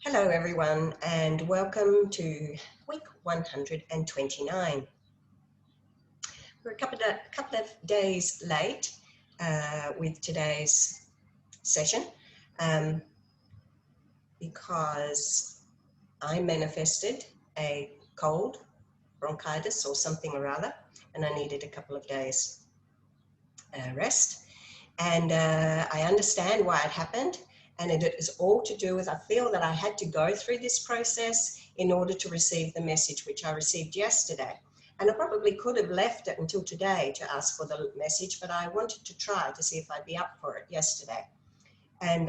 Hello everyone and welcome to week 129. We're a couple of days late with today's session because I manifested a cold, bronchitis or something or other, and I needed a couple of days rest. And I understand why it happened. And it is all to do with, I feel that I had to go through this process in order to receive the message which I received yesterday. And I probably could have left it until today to ask for the message, but I wanted to try to see if I'd be up for it yesterday. And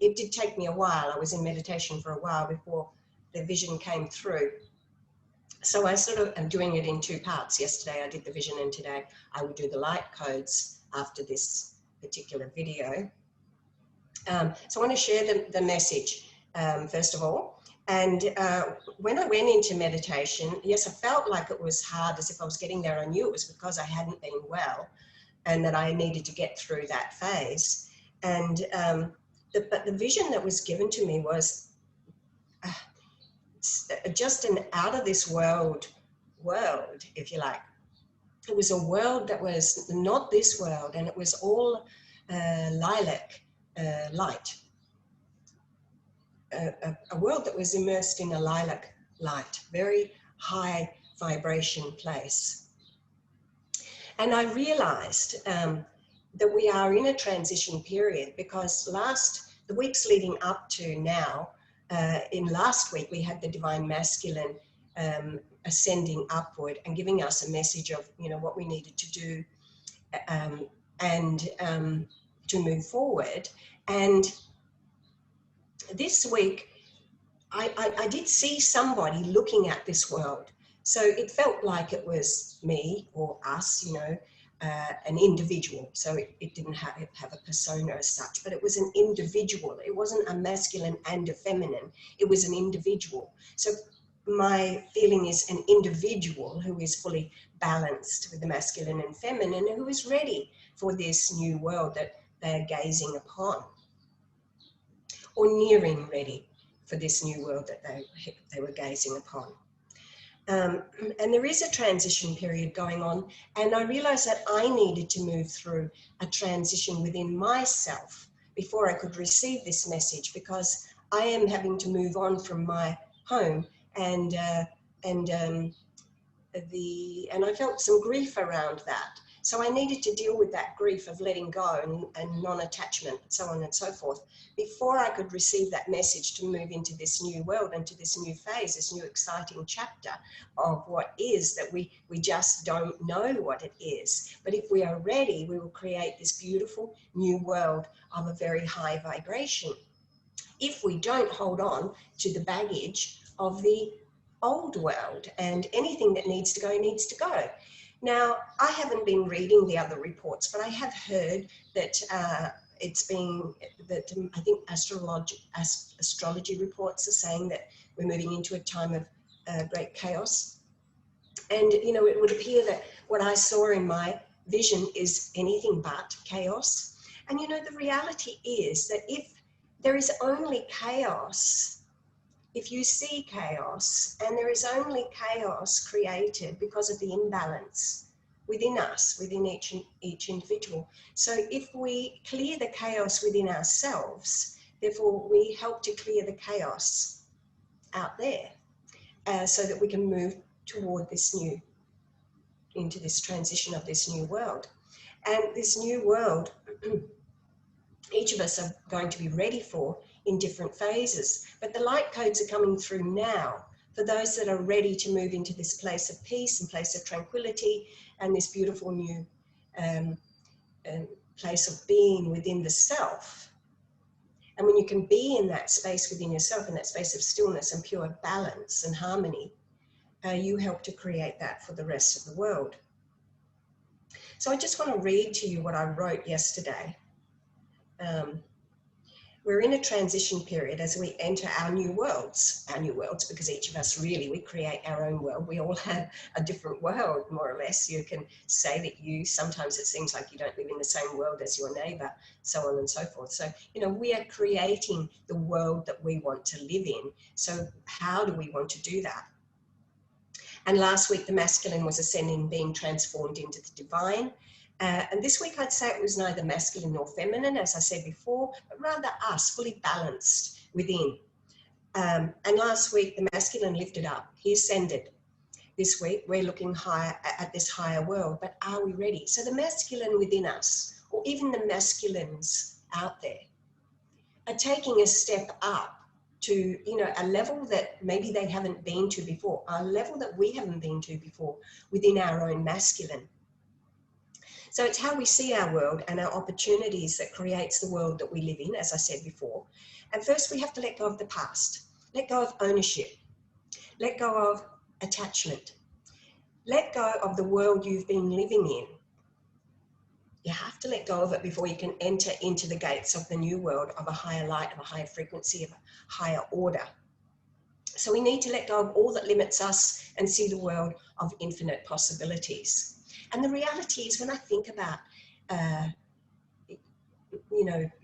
it did take me a while. I was in meditation for a while before the vision came through. So I sort of am doing it in two parts. Yesterday I did the vision, and today I will do the light codes after this particular video. So I want to share the message first of all. And when I went into meditation, yes, I felt like it was hard, as if I was getting there. I knew it was because I hadn't been well and that I needed to get through that phase. And but the vision that was given to me was just an out of this world, if you like. It was a world that was not this world, and it was all lilac light. A world that was immersed in a lilac light, very high vibration place. And I realized that we are in a transition period because the weeks leading up to now, in last week we had the divine masculine ascending upward and giving us a message of, you know, what we needed to do and to move forward. And this week, I did see somebody looking at this world. So it felt like it was me or us, you know, an individual. So it didn't have a persona as such, but it was an individual. It wasn't a masculine and a feminine. It was an individual. So my feeling is an individual who is fully balanced with the masculine and feminine, who is ready for this new world that they're gazing upon, or nearing ready for this new world that they were gazing upon. And there is a transition period going on, and I realized that I needed to move through a transition within myself before I could receive this message, because I am having to move on from my home, and I felt some grief around that. So I needed to deal with that grief of letting go and non-attachment, so on and so forth, before I could receive that message to move into this new world and to this new phase, this new exciting chapter of what is that we just don't know what it is. But if we are ready, we will create this beautiful new world of a very high vibration. If we don't hold on to the baggage of the old world, and anything that needs to go needs to go. Now, I haven't been reading the other reports, but I have heard that I think astrology reports are saying that we're moving into a time of great chaos. And, you know, it would appear that what I saw in my vision is anything but chaos. And, you know, the reality is that if there is only chaos, if you see chaos, and there is only chaos created because of the imbalance within us, within each individual. So if we clear the chaos within ourselves, therefore we help to clear the chaos out there, so that we can move toward into this transition of this new world. And this new world, each of us are going to be ready for in different phases, but the light codes are coming through now for those that are ready to move into this place of peace and place of tranquility and this beautiful new place of being within the self. And when you can be in that space within yourself, in that space of stillness and pure balance and harmony, you help to create that for the rest of the world. So I just want to read to you what I wrote yesterday. we're in a transition period as we enter our new worlds, because each of us really, we create our own world. We all have a different world, more or less. You can say that sometimes it seems like you don't live in the same world as your neighbor, so on and so forth. So, we are creating the world that we want to live in. So how do we want to do that? And last week, the masculine was ascending, being transformed into the divine. And this week, I'd say it was neither masculine nor feminine, as I said before, but rather us, fully balanced within. And last week, the masculine lifted up. He ascended. This week, we're looking higher at this higher world, but are we ready? So the masculine within us, or even the masculines out there, are taking a step up to, a level that maybe they haven't been to before, a level that we haven't been to before within our own masculine. So it's how we see our world and our opportunities that creates the world that we live in, as I said before. And first we have to let go of the past, let go of ownership, let go of attachment, let go of the world you've been living in. You have to let go of it before you can enter into the gates of the new world, of a higher light, of a higher frequency, of a higher order. So we need to let go of all that limits us and see the world of infinite possibilities. And the reality is, when I think about,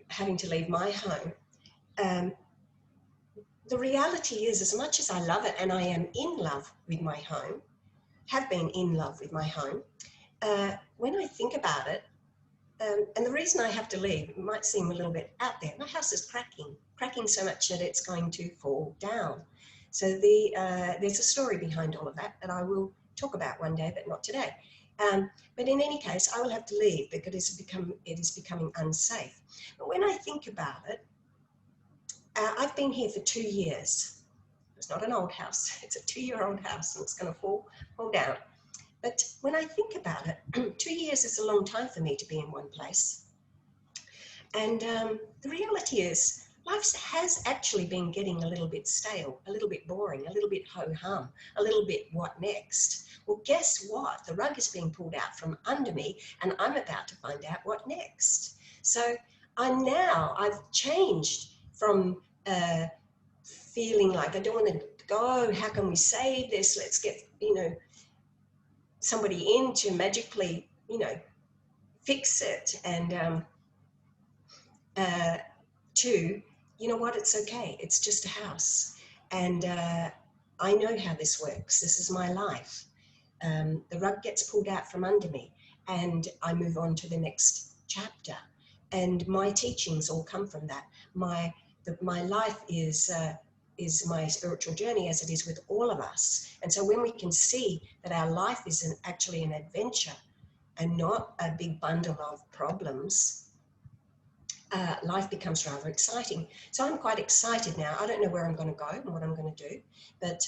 having to leave my home, the reality is, as much as I love it and I am in love with my home, have been in love with my home, when I think about it, and the reason I have to leave, it might seem a little bit out there, my house is cracking so much that it's going to fall down. So there's a story behind all of that I will talk about one day, but not today. But in any case, I will have to leave because it is becoming unsafe. But when I think about it, I've been here for 2 years. It's not an old house, it's a 2-year-old house, and it's going to fall down. But when I think about it, 2 years is a long time for me to be in one place. And the reality is, life has actually been getting a little bit stale, a little bit boring, a little bit ho-hum, a little bit what next? Well, guess what? The rug is being pulled out from under me, and I'm about to find out what next. So I've changed from feeling like I don't want to go, how can we save this? Let's get, somebody in to magically, fix it. And to, it's okay. It's just a house. And I know how this works. This is my life. The rug gets pulled out from under me and I move on to the next chapter. And my teachings all come from that. My life is my spiritual journey, as it is with all of us. And so when we can see that our life is actually an adventure and not a big bundle of problems, life becomes rather exciting. So I'm quite excited now. I don't know where I'm going to go and what I'm going to do, but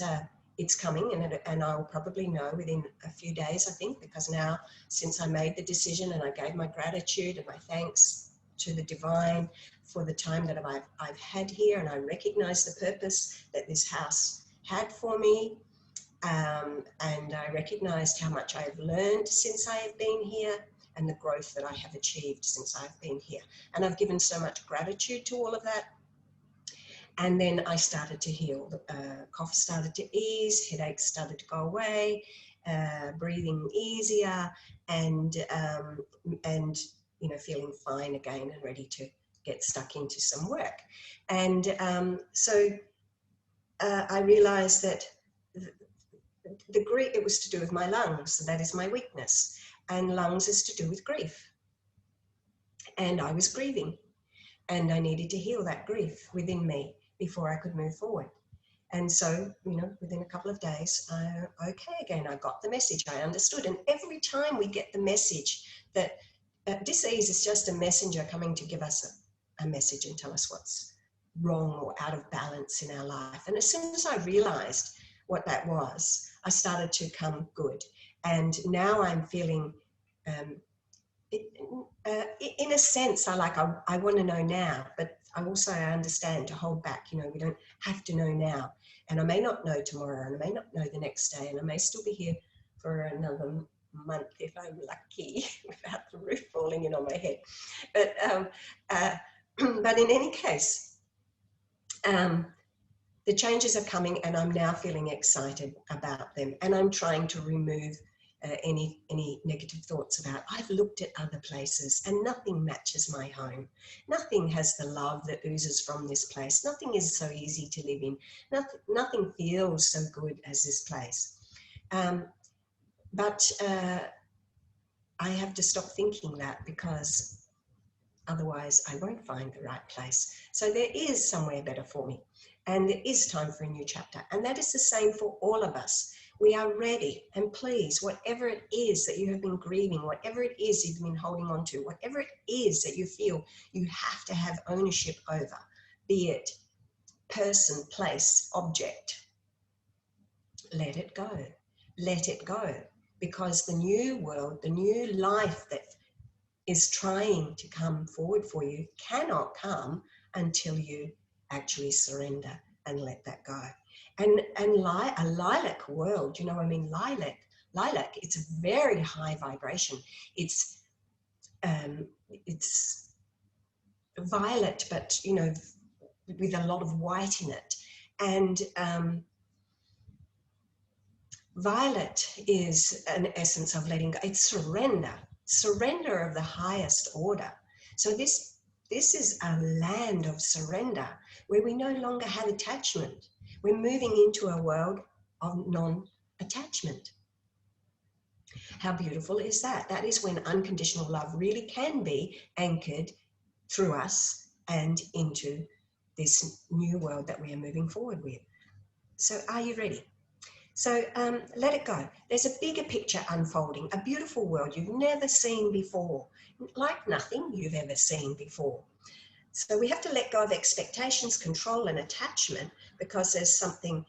it's coming, and I'll probably know within a few days, I think, because now, since I made the decision and I gave my gratitude and my thanks to the divine for the time that I've had here, and I recognize the purpose that this house had for me, and I recognized how much I have learned since I have been here and the growth that I have achieved since I've been here. And I've given so much gratitude to all of that. And then I started to heal. Cough started to ease, headaches started to go away, breathing easier, and feeling fine again and ready to get stuck into some work. And so I realized that the grief, it was to do with my lungs, and that is my weakness. And lungs is to do with grief. And I was grieving, and I needed to heal that grief within me before I could move forward. And so, within a couple of days, okay again, I got the message, I understood. And every time we get the message that dis-ease is just a messenger coming to give us a message and tell us what's wrong or out of balance in our life. And as soon as I realized what that was, I started to come good. And now I'm feeling, in a sense, I want to know now, but I understand to hold back. We don't have to know now. And I may not know tomorrow, and I may not know the next day, and I may still be here for another month if I'm lucky, without the roof falling in on my head. But But in any case, the changes are coming, and I'm now feeling excited about them. And I'm trying to remove any negative thoughts about, I've looked at other places and nothing matches my home. Nothing has the love that oozes from this place. Nothing is so easy to live in. Nothing feels so good as this place. But I have to stop thinking that, because otherwise I won't find the right place. So there is somewhere better for me, and there is time for a new chapter. And that is the same for all of us. We are ready, and please, whatever it is that you have been grieving, whatever it is you've been holding on to, whatever it is that you feel you have to have ownership over, be it person, place, object, let it go. Let it go. Because the new world, the new life that is trying to come forward for you cannot come until you actually surrender and let that go. And a lilac world, you know, I mean, lilac, it's a very high vibration. It's violet, but, you know, with a lot of white in it. And violet is an essence of letting go. It's surrender of the highest order. So this is a land of surrender where we no longer have attachment. We're moving into a world of non-attachment. How beautiful is that? That is when unconditional love really can be anchored through us and into this new world that we are moving forward with. So are you ready? So let it go. There's a bigger picture unfolding, a beautiful world you've never seen before, like nothing you've ever seen before. So we have to let go of expectations, control, and attachment, because there's something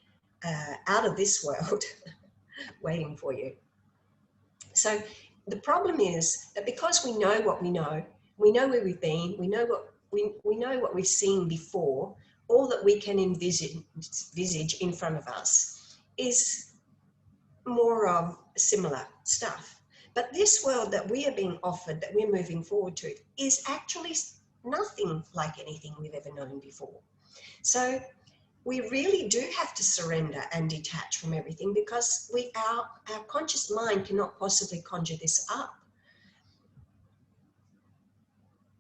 out of this world waiting for you. So the problem is that because we know what we know where we've been, we know what we've seen before, all that we can envisage in front of us is more of similar stuff. But this world that we are being offered, that we're moving forward to, is actually nothing like anything we've ever known before. So we really do have to surrender and detach from everything, because our conscious mind cannot possibly conjure this up.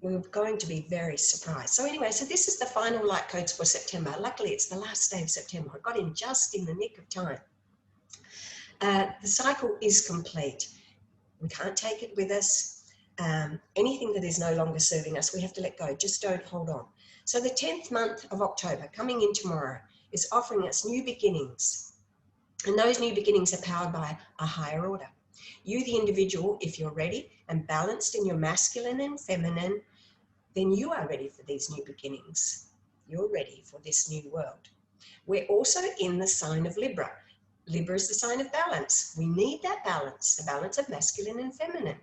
We're going to be very surprised. So anyway, so this is the final light codes for September. Luckily, it's the last day of September. I got in just in the nick of time. The cycle is complete. We can't take it with us. Anything that is no longer serving us, we have to let go. Just don't hold on. So the 10th month of October, coming in tomorrow, is offering us new beginnings. And those new beginnings are powered by a higher order. You, the individual, if you're ready and balanced in your masculine and feminine, then you are ready for these new beginnings. You're ready for this new world. We're also in the sign of Libra. Libra is the sign of balance. We need that balance, the balance of masculine and feminine.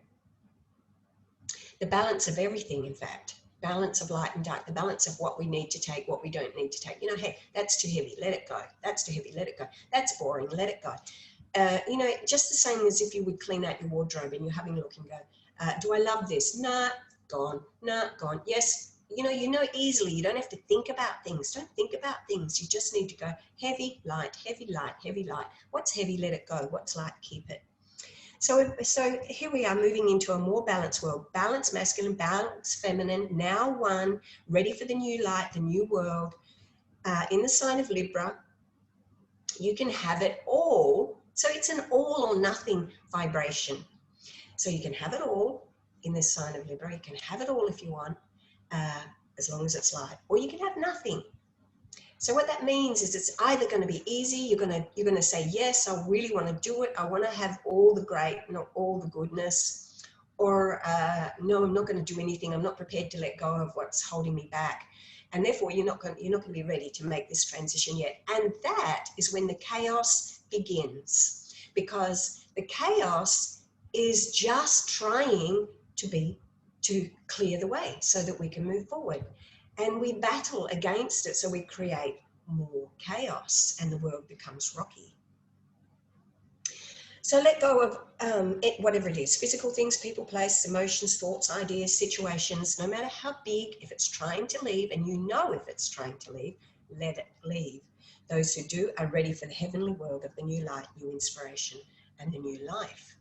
The balance of everything, in fact. Balance of light and dark, the balance of what we need to take, what we don't need to take. You know, hey, that's too heavy, let it go. That's too heavy, let it go. That's boring, let it go. You know, just the same as if you would clean out your wardrobe and you're having a look and go, do I love this? Nah, gone. Nah, gone. Yes, you know easily. You don't have to think about things. Don't think about things. You just need to go heavy, light, heavy, light, heavy, light. What's heavy, let it go. What's light, keep it. So here we are moving into a more balanced world. Balance masculine, balance feminine, now one, ready for the new light, the new world. In the sign of Libra, you can have it all. So it's an all or nothing vibration. So you can have it all in this sign of Libra. You can have it all if you want, as long as it's light, or you can have nothing. So what that means is it's either going to be easy, you're going to say, yes, I really want to do it. I want to have all the great, not all the goodness, or no, I'm not going to do anything. I'm not prepared to let go of what's holding me back. And therefore you're not going to be ready to make this transition yet. And that is when the chaos begins, because the chaos is just trying to clear the way so that we can move forward. And we battle against it, so we create more chaos and the world becomes rocky. So let go of whatever it is, physical things, people, place, emotions, thoughts, ideas, situations, no matter how big, if it's trying to leave, and you know if it's trying to leave, let it leave. Those who do are ready for the heavenly world of the new light, new inspiration, and the new life.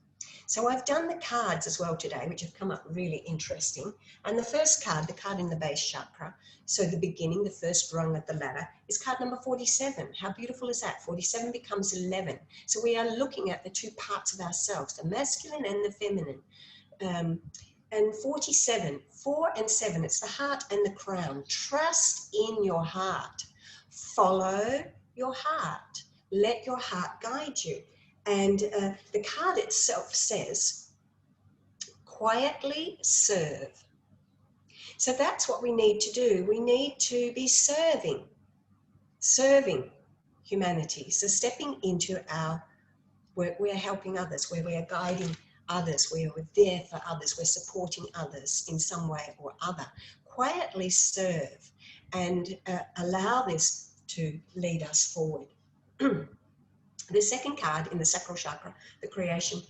So I've done the cards as well today, which have come up really interesting. And the first card, the card in the base chakra, so the beginning, the first rung of the ladder, is card number 47. How beautiful is that? 47 becomes 11. So we are looking at the two parts of ourselves, the masculine and the feminine. And 47, 4 and 7, it's the heart and the crown. Trust in your heart. Follow your heart. Let your heart guide you. And the card itself says, quietly serve. So that's what we need to do. We need to be serving humanity. So stepping into our work, we're helping others, where we are guiding others, where we're there for others, we're supporting others in some way or other. Quietly serve and allow this to lead us forward. The second card in the sacral chakra, the creation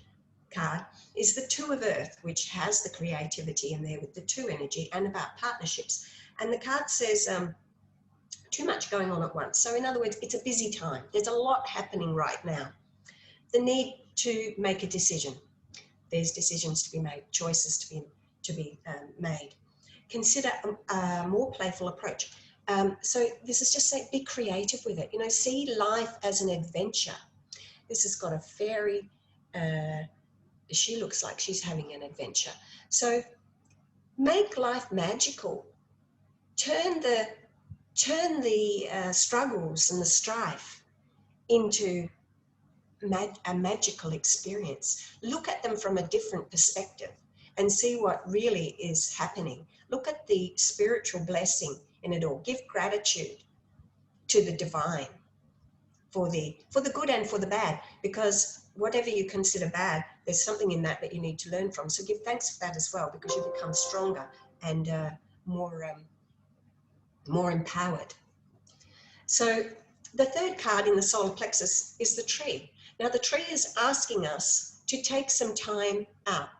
card, is the Two of Earth, which has the creativity in there with the two energy and about partnerships. And the card says too much going on at once. So in other words, it's a busy time. There's a lot happening right now. The need to make a decision. There's decisions to be made, choices to be made. Consider a more playful approach. So this is just saying, be creative with it. You know, see life as an adventure. This has got a fairy, she looks like she's having an adventure. So make life magical. Turn the struggles and the strife into a magical experience. Look at them from a different perspective and see what really is happening. Look at the spiritual blessing in it all. Give gratitude to the divine for the good and for the bad, because whatever you consider bad, there's something in that you need to learn from. So give thanks for that as well, because you become stronger and more empowered. So the third card in the solar plexus is the tree. Now the tree is asking us to take some time out,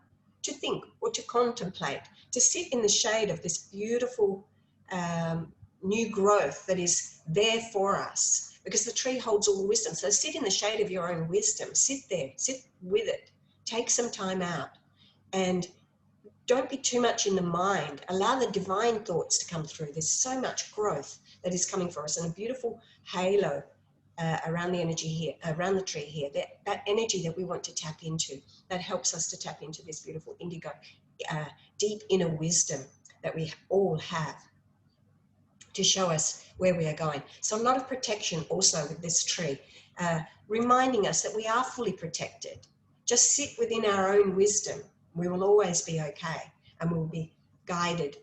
to think or to contemplate, to sit in the shade of this beautiful new growth that is there for us, because the tree holds all the wisdom. So sit in the shade of your own wisdom, sit there, sit with it, take some time out, and don't be too much in the mind. Allow the divine thoughts to come through. There's so much growth that is coming for us, and a beautiful halo around the energy here, around the tree here, that energy that we want to tap into, that helps us to tap into this beautiful indigo, deep inner wisdom that we all have to show us where we are going. So a lot of protection also with this tree, reminding us that we are fully protected. Just sit within our own wisdom. We will always be okay, and we'll be guided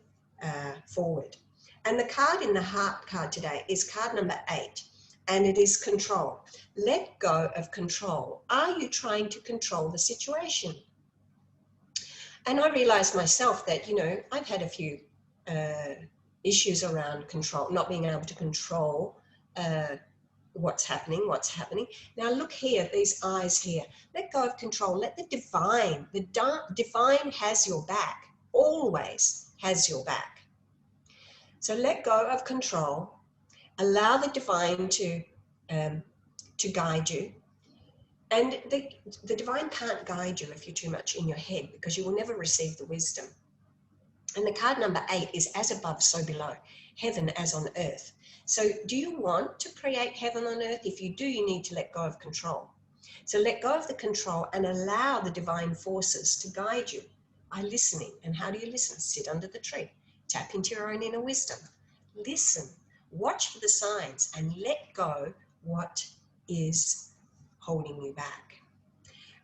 forward. And the card in the heart card today is card number 8, and it is control. Let go of control. Are you trying to control the situation? And I realized myself that, you know, I've had a few issues around control, not being able to control what's happening. Now look here, these eyes here. Let go of control. Let the divine has your back, always has your back. So let go of control. Allow the divine to guide you. And the divine can't guide you if you're too much in your head, because you will never receive the wisdom. And the card number 8 is as above, so below, heaven as on earth. So do you want to create heaven on earth? If you do, you need to let go of control. So let go of the control and allow the divine forces to guide you by listening. And how do you listen? Sit under the tree. Tap into your own inner wisdom. Listen. Watch for the signs and let go what is holding you back.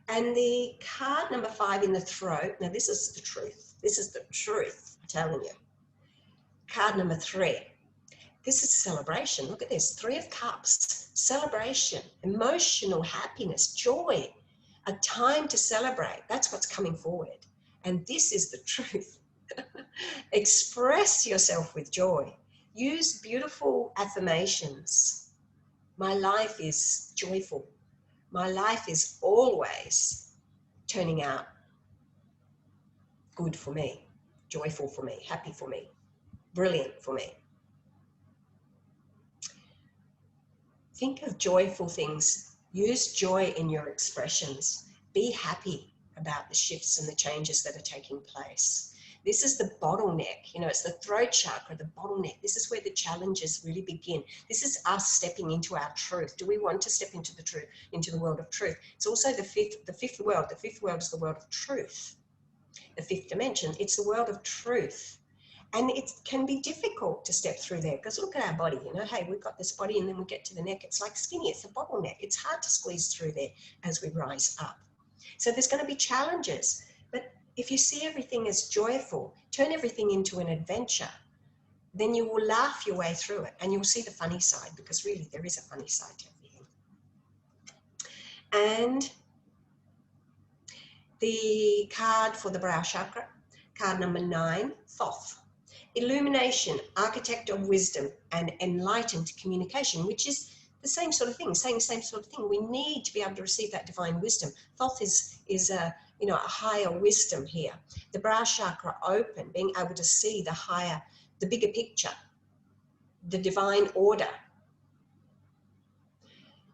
And the card number 5 in the throat, now this is the truth. This is the truth, I'm telling you. Card number 3. This is celebration. Look at this, 3 of Cups, celebration, emotional happiness, joy, a time to celebrate. That's what's coming forward. And this is the truth. Express yourself with joy. Use beautiful affirmations. My life is joyful. my life is always turning out good for me, joyful for me, happy for me, brilliant for me. Think of joyful things. Use joy in your expressions. Be happy about the shifts and the changes that are taking place. This is the bottleneck, you know, it's the throat chakra, the bottleneck. This is where the challenges really begin. This is us stepping into our truth. Do we want to step into the truth, into the world of truth? It's also the fifth world. The fifth world is the world of truth. The fifth dimension, it's the world of truth. And it can be difficult to step through there because look at our body, you know, hey, we've got this body and then we get to the neck. It's like skinny, it's a bottleneck. It's hard to squeeze through there as we rise up. So there's going to be challenges, but if you see everything as joyful, turn everything into an adventure, then you will laugh your way through it and you'll see the funny side, because really there is a funny side to everything. And the card for the brow chakra, card number 9, Thoth. Illumination, architect of wisdom, and enlightened communication, which is the same sort of thing, saying the same sort of thing. We need to be able to receive that divine wisdom. Thoth is a, you know, a higher wisdom here. The brow chakra open, being able to see the higher, the bigger picture, the divine order.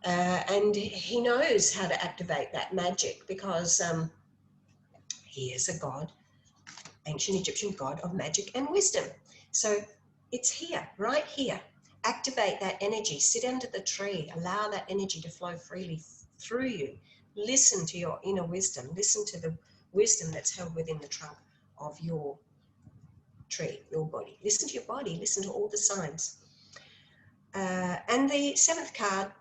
And he knows how to activate that magic because he is a god, ancient Egyptian god of magic and wisdom. So it's here, right here. Activate that energy, sit under the tree, allow that energy to flow freely through you. Listen to your inner wisdom, listen to the wisdom that's held within the trunk of your tree, your body. Listen to your body, listen to all the signs. And the 7th card,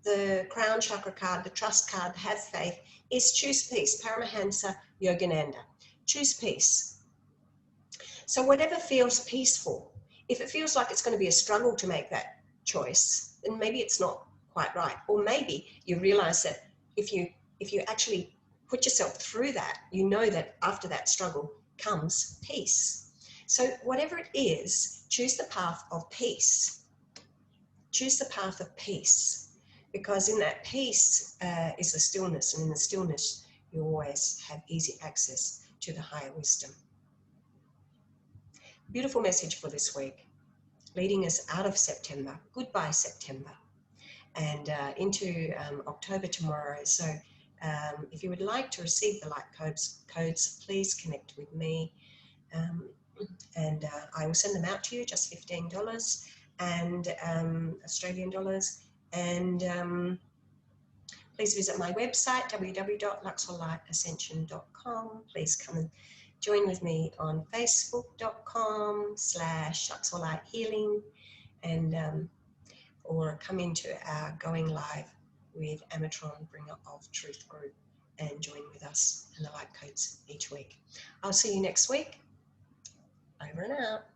the crown chakra card, the trust card, have faith, is choose peace, Paramahansa Yogananda. Choose peace. So whatever feels peaceful, if it feels like it's going to be a struggle to make that choice, then maybe it's not quite right. Or maybe you realize that if you actually put yourself through that, you know that after that struggle comes peace. So whatever it is, choose the path of peace. Choose the path of peace. Because in that peace is the stillness, and in the stillness you always have easy access to the higher wisdom. Beautiful message for this week, leading us out of September, goodbye September, and into October tomorrow. So if you would like to receive the light codes, please connect with me, and I will send them out to you, just $15 and Australian dollars. And please visit my website, www.luxorlightascension.com. Please come and join with me on facebook.com/luxorlighthealing, and or come into our Going Live with Amatron Bringer of Truth group and join with us in the light codes each week. I'll see you next week. Over and out.